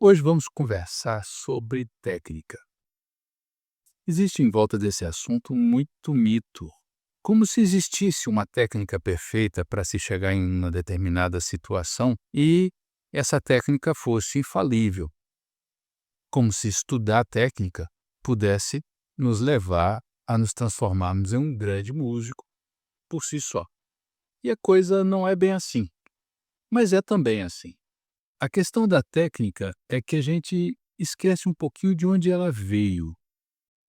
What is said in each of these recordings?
Hoje vamos conversar sobre técnica. Existe em volta desse assunto muito mito, como se existisse uma técnica perfeita para se chegar em uma determinada situação e essa técnica fosse infalível, como se estudar técnica pudesse nos levar a nos transformarmos em um grande músico por si só. E a coisa não é bem assim, mas é também assim. A questão da técnica é que a gente esquece um pouquinho de onde ela veio,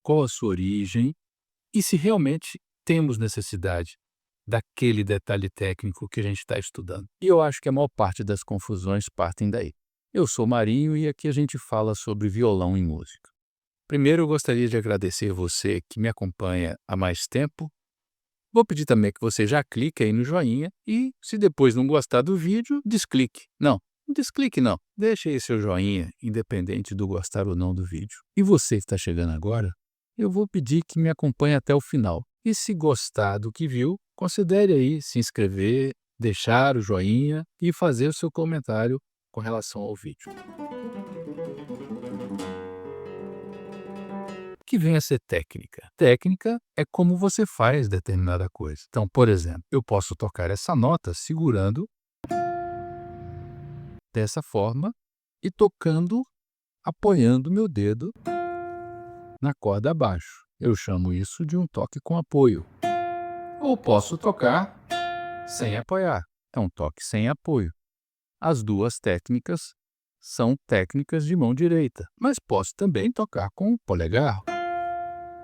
qual a sua origem e se realmente temos necessidade daquele detalhe técnico que a gente está estudando. E eu acho que a maior parte das confusões partem daí. Eu sou Marinho e aqui a gente fala sobre violão em música. Primeiro, eu gostaria de agradecer você que me acompanha há mais tempo. Vou pedir também que você já clique aí no joinha e, se depois não gostar do vídeo, desclique. Não desclique não. Deixe aí seu joinha, independente do gostar ou não do vídeo. E você que está chegando agora, eu vou pedir que me acompanhe até o final. E se gostar do que viu, considere aí se inscrever, deixar o joinha e fazer o seu comentário com relação ao vídeo. O que vem a ser técnica? Técnica é como você faz determinada coisa. Então, por exemplo, eu posso tocar essa nota segurando dessa forma e tocando, apoiando meu dedo na corda abaixo. Eu chamo isso de um toque com apoio. Ou posso tocar sem apoiar. É um toque sem apoio. As duas técnicas são técnicas de mão direita, mas posso também tocar com o polegar.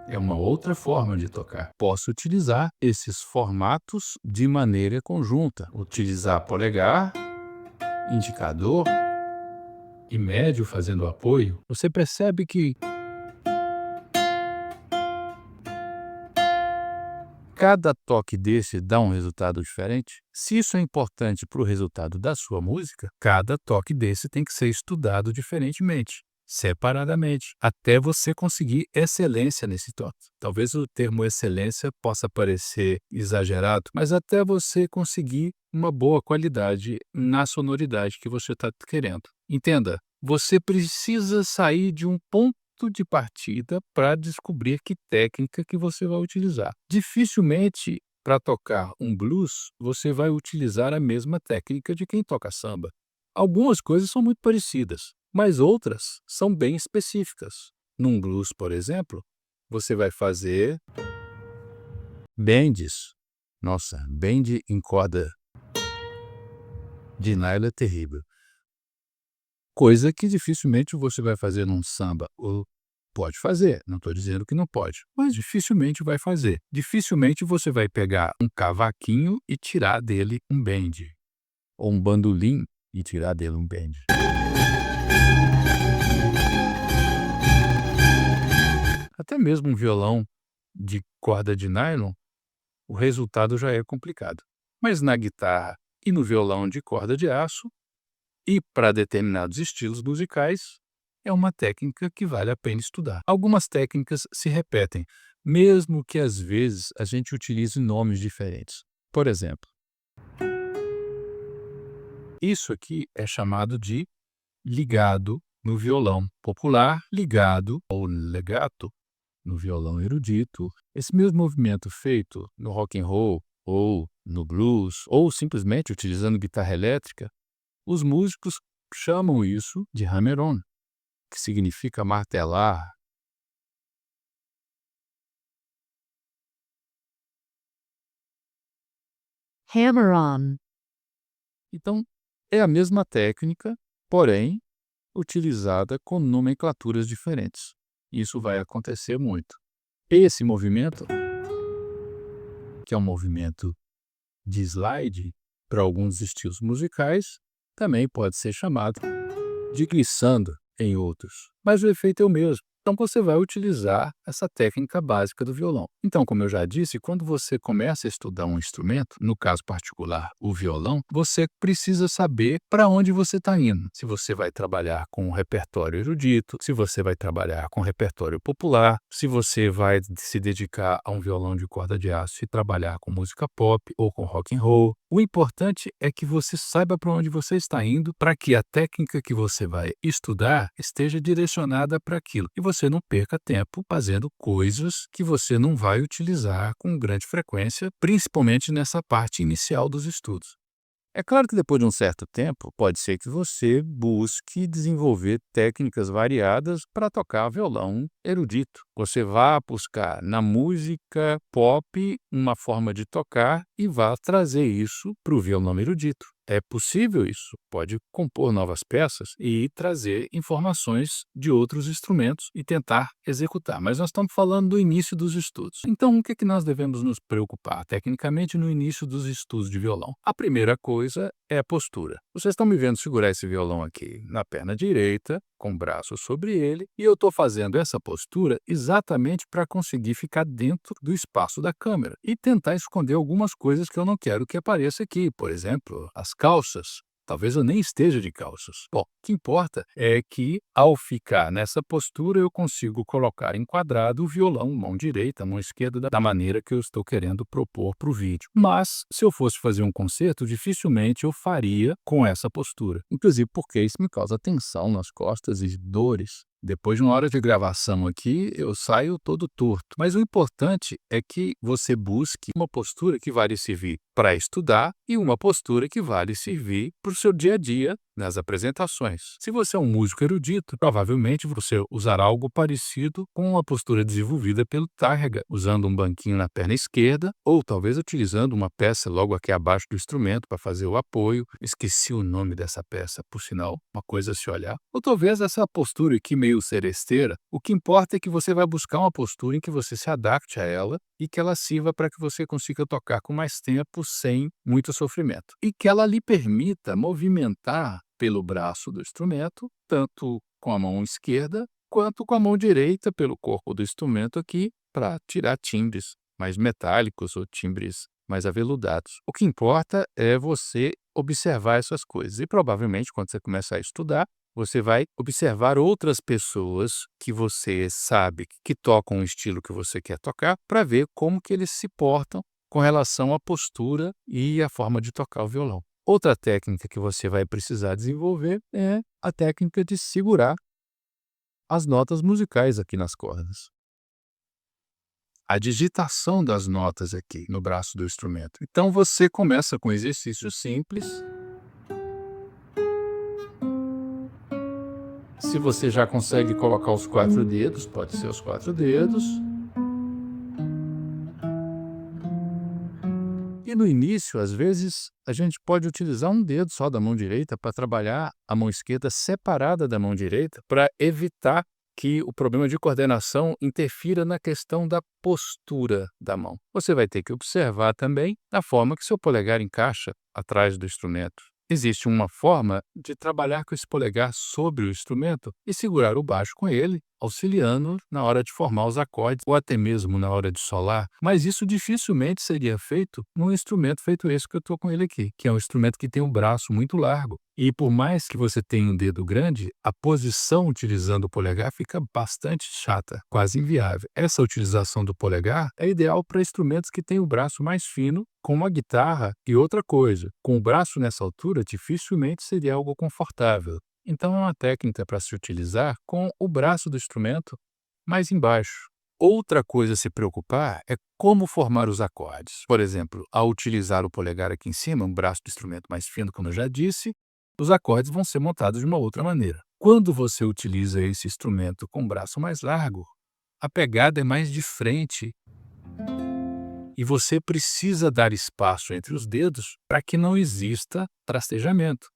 É uma outra forma de tocar. Posso utilizar esses formatos de maneira conjunta. Utilizar polegar, indicador e médio fazendo apoio. Você percebe que cada toque desse dá um resultado diferente? Se isso é importante para o resultado da sua música, cada toque desse tem que ser estudado diferentemente, separadamente, até você conseguir excelência nesse toque. Talvez o termo excelência possa parecer exagerado, mas até você conseguir uma boa qualidade na sonoridade que você está querendo. Entenda, você precisa sair de um ponto de partida para descobrir que técnica que você vai utilizar. Dificilmente, para tocar um blues, você vai utilizar a mesma técnica de quem toca samba. Algumas coisas são muito parecidas, mas outras são bem específicas. Num blues, por exemplo, você vai fazer bends. Nossa, bend em corda de nylon é terrível. Coisa que dificilmente você vai fazer num samba. Ou pode fazer, não estou dizendo que não pode, mas dificilmente vai fazer. Dificilmente você vai pegar um cavaquinho e tirar dele um bend. Ou um bandolim e tirar dele um bend. Até mesmo um violão de corda de nylon, o resultado já é complicado. Mas na guitarra e no violão de corda de aço, e para determinados estilos musicais, é uma técnica que vale a pena estudar. Algumas técnicas se repetem, mesmo que às vezes a gente utilize nomes diferentes. Por exemplo, isso aqui é chamado de ligado no violão popular, ligado ou legato no violão erudito. Esse mesmo movimento feito no rock and roll ou no blues, ou simplesmente utilizando guitarra elétrica, os músicos chamam isso de hammer-on, que significa martelar. Hammer-on. Então, é a mesma técnica, porém, utilizada com nomenclaturas diferentes. Isso vai acontecer muito. Esse movimento, que é um movimento de slide para alguns estilos musicais, também pode ser chamado de glissando em outros, mas o efeito é o mesmo. Então você vai utilizar essa técnica básica do violão. Então, como eu já disse, quando você começa a estudar um instrumento, no caso particular o violão, você precisa saber para onde você está indo. Se você vai trabalhar com um repertório erudito, se você vai trabalhar com repertório popular, se você vai se dedicar a um violão de corda de aço e trabalhar com música pop ou com rock and roll. O importante é que você saiba para onde você está indo, para que a técnica que você vai estudar esteja direcionada para aquilo e você não perca tempo fazendo coisas que você não vai utilizar com grande frequência, principalmente nessa parte inicial dos estudos. É claro que depois de um certo tempo, pode ser que você busque desenvolver técnicas variadas para tocar violão erudito. Você vá buscar na música pop uma forma de tocar e vá trazer isso para o violão erudito. É possível isso. Pode compor novas peças e trazer informações de outros instrumentos e tentar executar. Mas nós estamos falando do início dos estudos. Então, o que é que nós devemos nos preocupar tecnicamente no início dos estudos de violão? A primeira coisa é a postura. Vocês estão me vendo segurar esse violão aqui na perna direita, com o braço sobre ele, e eu estou fazendo essa postura exatamente para conseguir ficar dentro do espaço da câmera e tentar esconder algumas coisas que eu não quero que apareça aqui, por exemplo, as calças. Talvez eu nem esteja de calças. Bom, o que importa é que, ao ficar nessa postura, eu consigo colocar enquadrado o violão, mão direita, mão esquerda, da maneira que eu estou querendo propor para o vídeo. Mas, se eu fosse fazer um concerto, dificilmente eu faria com essa postura. Inclusive porque isso me causa tensão nas costas e dores. Depois de uma hora de gravação aqui, eu saio todo torto. Mas o importante é que você busque uma postura que vai lhe servir para estudar e uma postura que vai lhe servir para o seu dia a dia nas apresentações. Se você é um músico erudito, provavelmente você usará algo parecido com a postura desenvolvida pelo Tárrega, usando um banquinho na perna esquerda ou talvez utilizando uma peça logo aqui abaixo do instrumento para fazer o apoio. Esqueci o nome dessa peça, por sinal, uma coisa a se olhar. Ou talvez essa postura aqui meio seresteira. O que importa é que você vai buscar uma postura em que você se adapte a ela e que ela sirva para que você consiga tocar com mais tempo sem muito sofrimento. E que ela lhe permita movimentar pelo braço do instrumento, tanto com a mão esquerda quanto com a mão direita pelo corpo do instrumento aqui, para tirar timbres mais metálicos ou timbres mais aveludados. O que importa é você observar essas coisas e provavelmente quando você começar a estudar, você vai observar outras pessoas que você sabe que tocam o estilo que você quer tocar para ver como que eles se portam com relação à postura e à forma de tocar o violão. Outra técnica que você vai precisar desenvolver é a técnica de segurar as notas musicais aqui nas cordas. A digitação das notas aqui no braço do instrumento. Então você começa com exercícios simples. Se você já consegue colocar os 4 dedos, pode ser os 4 dedos. E no início, às vezes, a gente pode utilizar um dedo só da mão direita para trabalhar a mão esquerda separada da mão direita para evitar que o problema de coordenação interfira na questão da postura da mão. Você vai ter que observar também a forma que seu polegar encaixa atrás do instrumento. Existe uma forma de trabalhar com esse polegar sobre o instrumento e segurar o baixo com ele, auxiliando na hora de formar os acordes ou até mesmo na hora de solar, mas isso dificilmente seria feito num instrumento feito esse que eu estou com ele aqui, que é um instrumento que tem um braço muito largo. E por mais que você tenha um dedo grande, a posição utilizando o polegar fica bastante chata, quase inviável. Essa utilização do polegar é ideal para instrumentos que têm o braço mais fino, como a guitarra e outra coisa. Com o braço nessa altura, dificilmente seria algo confortável. Então é uma técnica para se utilizar com o braço do instrumento mais embaixo. Outra coisa a se preocupar é como formar os acordes. Por exemplo, ao utilizar o polegar aqui em cima, um braço do instrumento mais fino, como eu já disse, os acordes vão ser montados de uma outra maneira. Quando você utiliza esse instrumento com o braço mais largo, a pegada é mais de frente e você precisa dar espaço entre os dedos para que não exista trastejamento.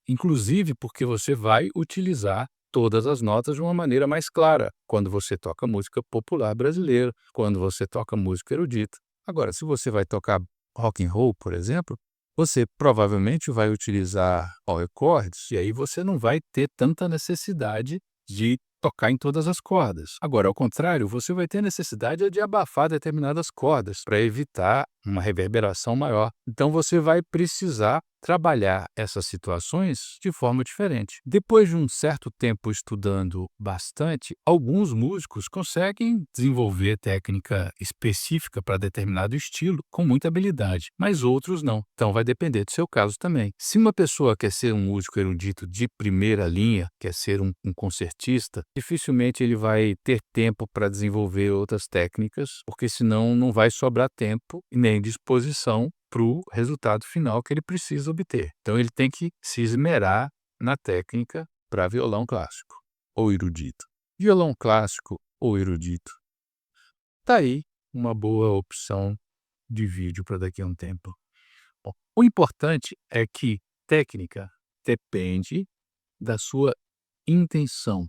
Inclusive porque você vai utilizar todas as notas de uma maneira mais clara, quando você toca música popular brasileira, quando você toca música erudita. Agora, se você vai tocar rock and roll, por exemplo, você provavelmente vai utilizar all chords, e aí você não vai ter tanta necessidade de tocar em todas as cordas. Agora, ao contrário, você vai ter necessidade de abafar determinadas cordas para evitar uma reverberação maior. Então você vai precisar trabalhar essas situações de forma diferente. Depois de um certo tempo estudando bastante, alguns músicos conseguem desenvolver técnica específica para determinado estilo com muita habilidade, mas outros não. Então vai depender do seu caso também. Se uma pessoa quer ser um músico erudito de primeira linha, quer ser um concertista, dificilmente ele vai ter tempo para desenvolver outras técnicas, porque senão não vai sobrar tempo e nem disposição para o resultado final que ele precisa obter. Então ele tem que se esmerar na técnica para violão clássico ou erudito. Violão clássico ou erudito. Tá aí uma boa opção de vídeo para daqui a um tempo. Bom, o importante é que técnica depende da sua intenção,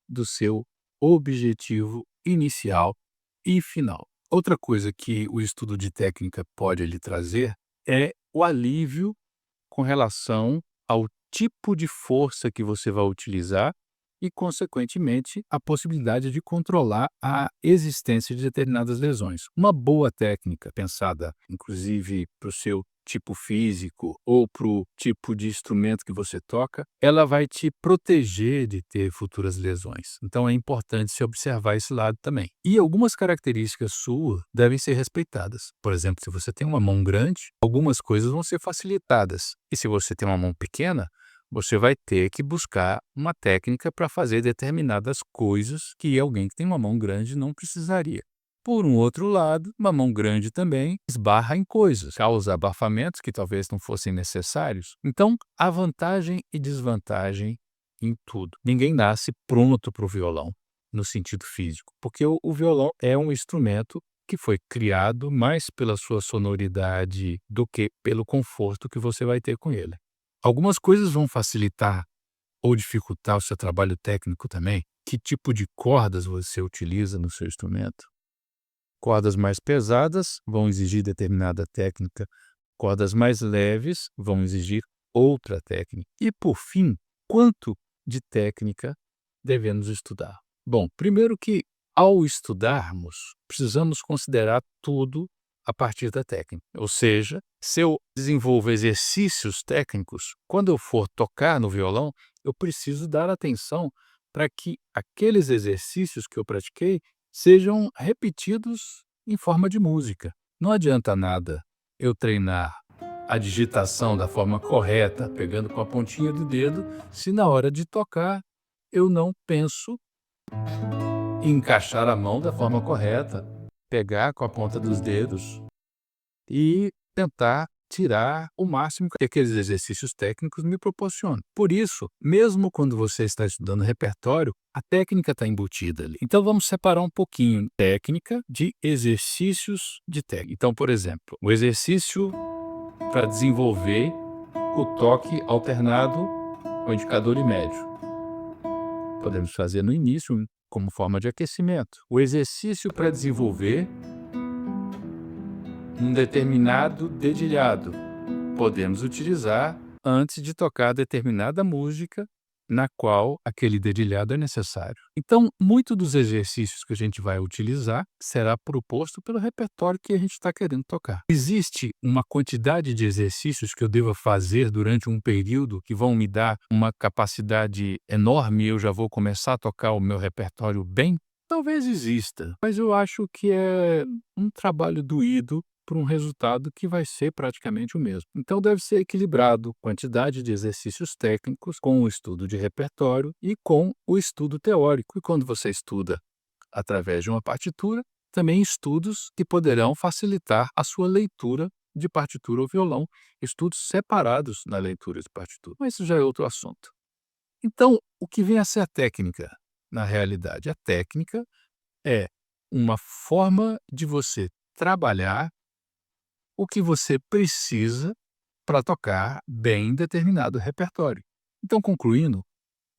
do seu objetivo inicial e final. Outra coisa que o estudo de técnica pode lhe trazer é o alívio com relação ao tipo de força que você vai utilizar e, consequentemente, a possibilidade de controlar a existência de determinadas lesões. Uma boa técnica, pensada inclusive para o seu tipo físico ou para o tipo de instrumento que você toca, ela vai te proteger de ter futuras lesões. Então é importante se observar esse lado também. E algumas características suas devem ser respeitadas. Por exemplo, se você tem uma mão grande, algumas coisas vão ser facilitadas. E se você tem uma mão pequena, você vai ter que buscar uma técnica para fazer determinadas coisas que alguém que tem uma mão grande não precisaria. Por um outro lado, uma mão grande também esbarra em coisas, causa abafamentos que talvez não fossem necessários. Então, há vantagem e desvantagem em tudo. Ninguém nasce pronto para o violão, no sentido físico, porque o violão é um instrumento que foi criado mais pela sua sonoridade do que pelo conforto que você vai ter com ele. Algumas coisas vão facilitar ou dificultar o seu trabalho técnico também. Que tipo de cordas você utiliza no seu instrumento? Cordas mais pesadas vão exigir determinada técnica, cordas mais leves vão exigir outra técnica. E, por fim, quanto de técnica devemos estudar? Bom, primeiro que, ao estudarmos, precisamos considerar tudo a partir da técnica. Ou seja, se eu desenvolvo exercícios técnicos, quando eu for tocar no violão, eu preciso dar atenção para que aqueles exercícios que eu pratiquei sejam repetidos em forma de música. Não adianta nada eu treinar a digitação da forma correta, pegando com a pontinha do dedo, se na hora de tocar eu não penso em encaixar a mão da forma correta, pegar com a ponta dos dedos e tentar tirar o máximo que aqueles exercícios técnicos me proporcionam. Por isso, mesmo quando você está estudando repertório, a técnica está embutida ali. Então vamos separar um pouquinho técnica de exercícios de técnica. Então, por exemplo, o exercício para desenvolver o toque alternado com indicador e médio. Podemos fazer no início como forma de aquecimento. O exercício para desenvolver um determinado dedilhado. Podemos utilizar antes de tocar determinada música na qual aquele dedilhado é necessário. Então, muito dos exercícios que a gente vai utilizar será proposto pelo repertório que a gente está querendo tocar. Existe uma quantidade de exercícios que eu deva fazer durante um período que vão me dar uma capacidade enorme e eu já vou começar a tocar o meu repertório bem? Talvez exista, mas eu acho que é um trabalho doído para um resultado que vai ser praticamente o mesmo. Então deve ser equilibrado quantidade de exercícios técnicos com o estudo de repertório e com o estudo teórico. E quando você estuda através de uma partitura, também estudos que poderão facilitar a sua leitura de partitura ou violão, estudos separados na leitura de partitura. Mas isso já é outro assunto. Então, o que vem a ser a técnica? Na realidade, a técnica é uma forma de você trabalhar o que você precisa para tocar bem determinado repertório. Então, concluindo,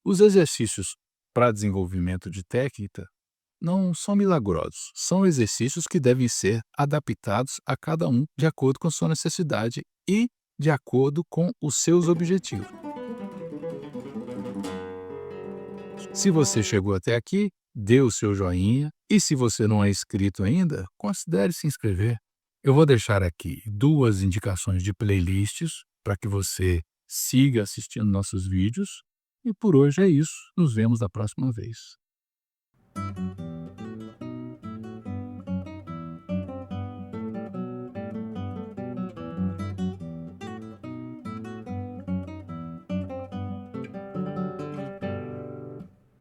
os exercícios para desenvolvimento de técnica não são milagrosos, são exercícios que devem ser adaptados a cada um de acordo com a sua necessidade e de acordo com os seus objetivos. Se você chegou até aqui, dê o seu joinha e se você não é inscrito ainda, considere se inscrever. Eu vou deixar aqui 2 indicações de playlists para que você siga assistindo nossos vídeos. E por hoje é isso. Nos vemos da próxima vez.